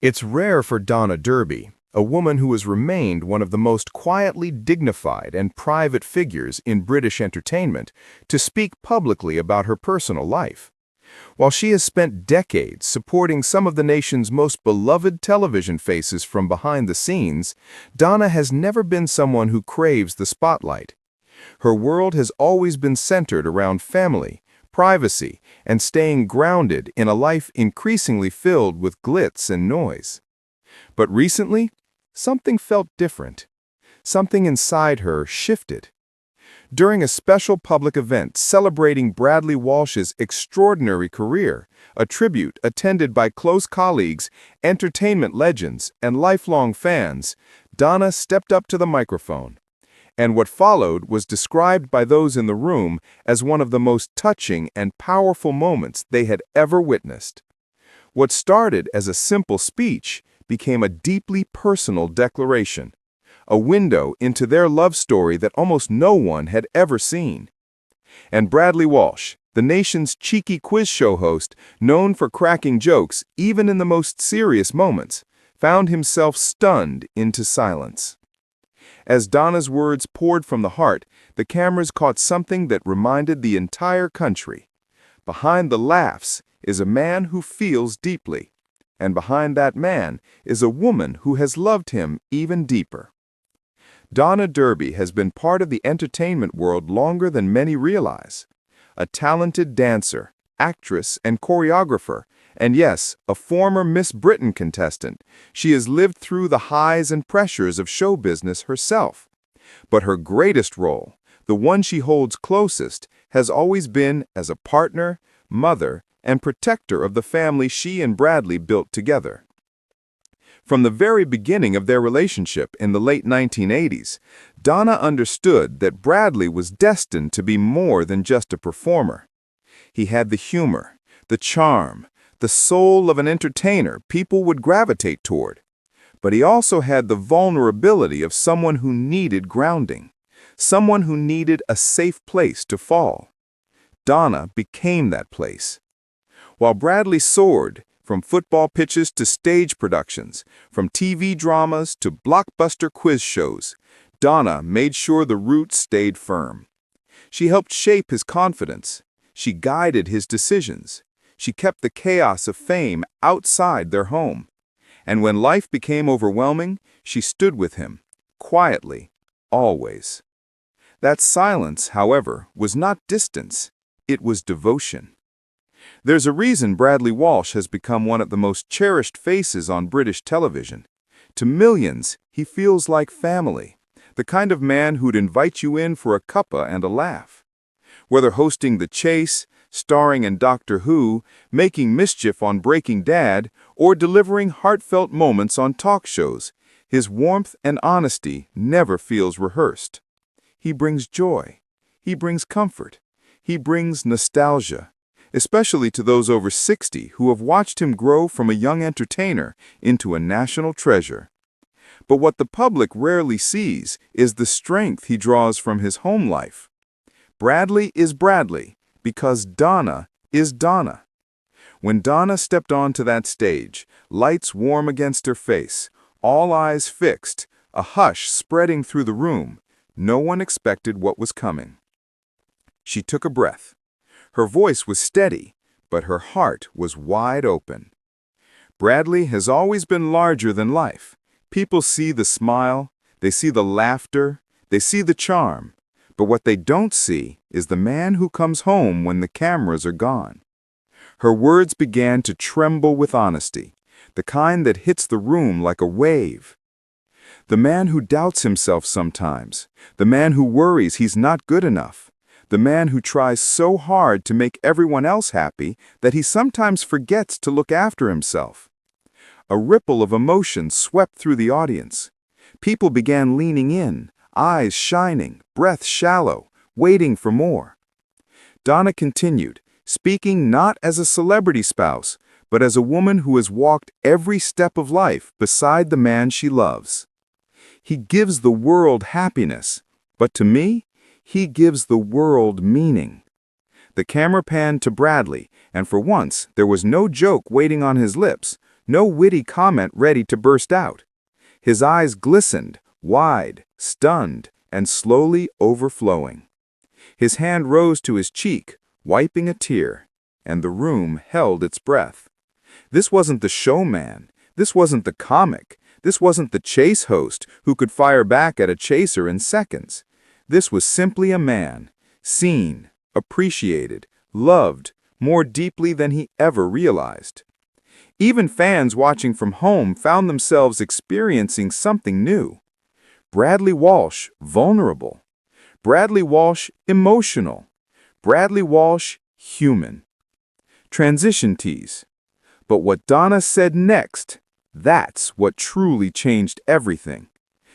It's rare for Donna Derby, a woman who has remained one of the most quietly dignified and private figures in British entertainment, to speak publicly about her personal life. While she has spent decades supporting some of the nation's most beloved television faces from behind the scenes, Donna has never been someone who craves the spotlight. Her world has always been centered around family, privacy, and staying grounded in a life increasingly filled with glitz and noise. But recently, something felt different. Something inside her shifted. During a special public event celebrating Bradley Walsh's extraordinary career, a tribute attended by close colleagues, entertainment legends, and lifelong fans, Donna stepped up to the microphone. And what followed was described by those in the room as one of the most touching and powerful moments they had ever witnessed. What started as a simple speech became a deeply personal declaration, a window into their love story that almost no one had ever seen. And Bradley Walsh, the nation's cheeky quiz show host, known for cracking jokes even in the most serious moments, found himself stunned into silence. As Donna's words poured from the heart, the cameras caught something that reminded the entire country. Behind the laughs is a man who feels deeply, and behind that man is a woman who has loved him even deeper. Donna Derby has been part of the entertainment world longer than many realize. A talented dancer, actress, and choreographer, and yes, a former Miss Britain contestant, she has lived through the highs and pressures of show business herself. But her greatest role, the one she holds closest, has always been as a partner, mother, and protector of the family she and Bradley built together. From the very beginning of their relationship in the late 1980s, Donna understood that Bradley was destined to be more than just a performer. He had the humor, the charm, the soul of an entertainer people would gravitate toward. But he also had the vulnerability of someone who needed grounding, someone who needed a safe place to fall. Donna became that place. While Bradley soared, from football pitches to stage productions, from TV dramas to blockbuster quiz shows, Donna made sure the roots stayed firm. She helped shape his confidence. She guided his decisions. She kept the chaos of fame outside their home. And when life became overwhelming, she stood with him, quietly, always. That silence, however, was not distance. It was devotion. There's a reason Bradley Walsh has become one of the most cherished faces on British television. To millions, he feels like family, the kind of man who'd invite you in for a cuppa and a laugh. Whether hosting The Chase, starring in Doctor Who, making mischief on Breaking Dad, or delivering heartfelt moments on talk shows, his warmth and honesty never feels rehearsed. He brings joy. He brings comfort. He brings nostalgia, especially to those over 60 who have watched him grow from a young entertainer into a national treasure. But what the public rarely sees is the strength he draws from his home life. Bradley is Bradley because Donna is Donna. When Donna stepped onto that stage, lights warm against her face, all eyes fixed, a hush spreading through the room, no one expected what was coming. She took a breath. Her voice was steady, but her heart was wide open. Bradley has always been larger than life. People see the smile, they see the laughter, they see the charm. But what they don't see is the man who comes home when the cameras are gone. Her words began to tremble with honesty, the kind that hits the room like a wave. The man who doubts himself sometimes, the man who worries he's not good enough, the man who tries so hard to make everyone else happy that he sometimes forgets to look after himself. A ripple of emotion swept through the audience. People began leaning in, eyes shining, breath shallow, waiting for more. Donna continued, speaking not as a celebrity spouse, but as a woman who has walked every step of life beside the man she loves. He gives the world happiness, but to me, he gives the world meaning. The camera panned to Bradley, and for once there was no joke waiting on his lips, no witty comment ready to burst out. His eyes glistened, wide, stunned, and slowly overflowing. His hand rose to his cheek, wiping a tear, and the room held its breath. This wasn't the showman. This wasn't the comic. This wasn't the chase host who could fire back at a chaser in seconds. This was simply a man, seen, appreciated, loved more deeply than he ever realized. Even fans watching from home found themselves experiencing something new. Bradley Walsh, vulnerable. Bradley Walsh, emotional. Bradley Walsh, human. Transition tease. But what Donna said next, that's what truly changed everything.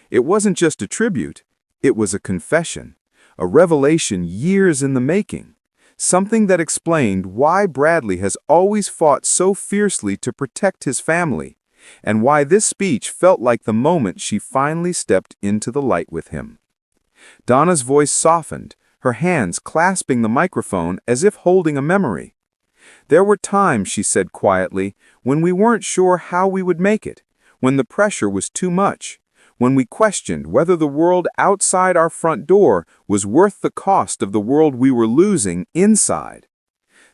It wasn't just a tribute, it was a confession, a revelation years in the making, something that explained why Bradley has always fought so fiercely to protect his family, and why this speech felt like the moment she finally stepped into the light with him. Donna's voice softened, her hands clasping the microphone as if holding a memory. There were times, she said quietly, when we weren't sure how we would make it, when the pressure was too much, when we questioned whether the world outside our front door was worth the cost of the world we were losing inside.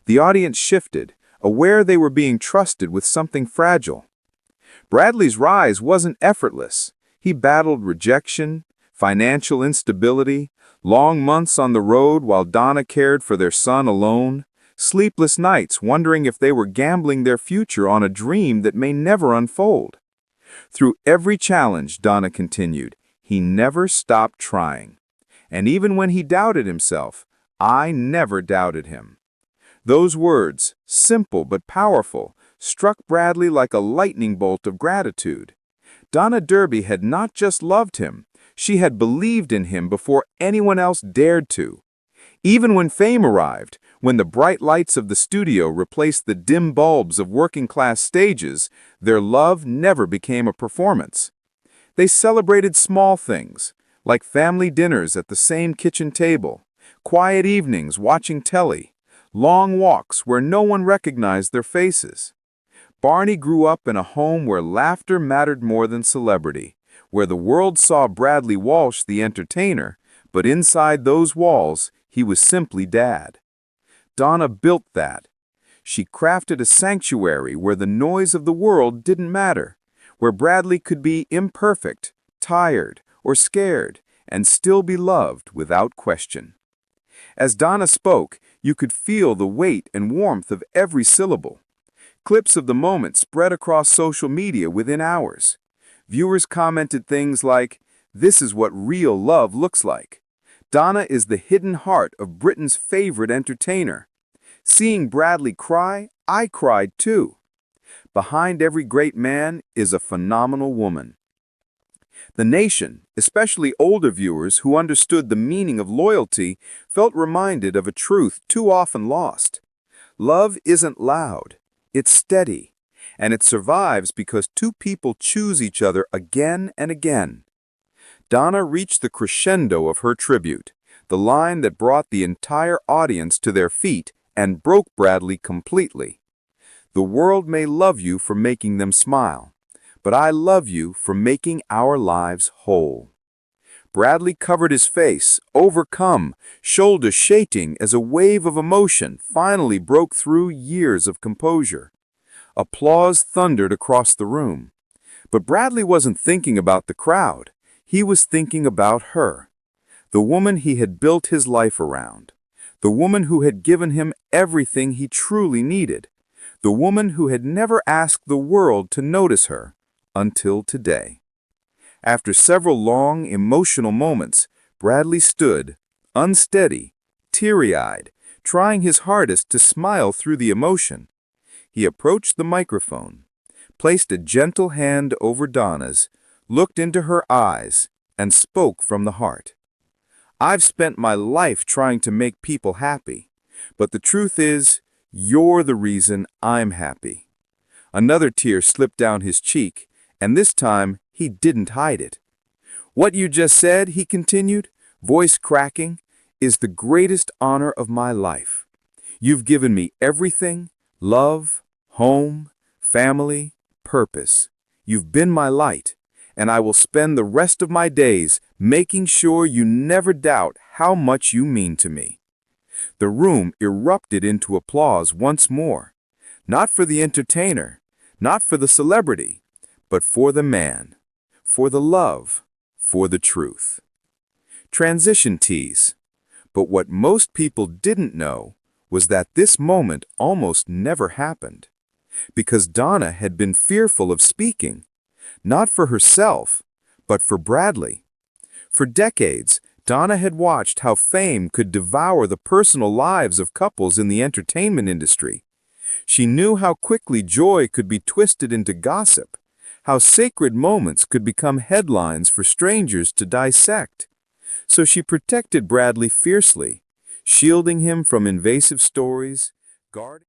The audience shifted, aware they were being trusted with something fragile. Bradley's rise wasn't effortless. He battled rejection, financial instability, long months on the road while Donna cared for their son alone, sleepless nights wondering if they were gambling their future on a dream that may never unfold. Through every challenge, Donna continued, he never stopped trying. And even when he doubted himself, I never doubted him. Those words, simple but powerful, struck Bradley like a lightning bolt of gratitude. Donna Derby had not just loved him, she had believed in him before anyone else dared to. Even when fame arrived, when the bright lights of the studio replaced the dim bulbs of working-class stages, their love never became a performance. They celebrated small things, like family dinners at the same kitchen table, quiet evenings watching telly, long walks where no one recognized their faces. Barney grew up in a home where laughter mattered more than celebrity, where the world saw Bradley Walsh the entertainer, but inside those walls, he was simply Dad. Donna built that. She crafted a sanctuary where the noise of the world didn't matter, where Bradley could be imperfect, tired, or scared, and still be loved without question. As Donna spoke, you could feel the weight and warmth of every syllable. Clips of the moment spread across social media within hours. Viewers commented things like, "This is what real love looks like." Donna is the hidden heart of Britain's favorite entertainer. Seeing Bradley cry, I cried too. Behind every great man is a phenomenal woman. The nation, especially older viewers who understood the meaning of loyalty, felt reminded of a truth too often lost. Love isn't loud, it's steady, and it survives because two people choose each other again and again. Donna reached the crescendo of her tribute, the line that brought the entire audience to their feet and broke Bradley completely. The world may love you for making them smile, but I love you for making our lives whole. Bradley covered his face, overcome, shoulders shaking as a wave of emotion finally broke through years of composure. Applause thundered across the room. But Bradley wasn't thinking about the crowd. He was thinking about her, the woman he had built his life around, the woman who had given him everything he truly needed, the woman who had never asked the world to notice her until today. After several long, emotional moments, Bradley stood, unsteady, teary-eyed, trying his hardest to smile through the emotion. He approached the microphone, placed a gentle hand over Donna's, looked into her eyes, and spoke from the heart. I've spent my life trying to make people happy, but the truth is, you're the reason I'm happy. Another tear slipped down his cheek, and this time he didn't hide it. What you just said, he continued, voice cracking, is the greatest honor of my life. You've given me everything, love, home, family, purpose. You've been my light, and I will spend the rest of my days making sure you never doubt how much you mean to me." The room erupted into applause once more, not for the entertainer, not for the celebrity, but for the man, for the love, for the truth. Transition tease. But what most people didn't know was that this moment almost never happened, because Donna had been fearful of speaking, not for herself, but for Bradley. For decades, Donna had watched how fame could devour the personal lives of couples in the entertainment industry. She knew how quickly joy could be twisted into gossip, how sacred moments could become headlines for strangers to dissect. So she protected Bradley fiercely, shielding him from invasive stories, guarding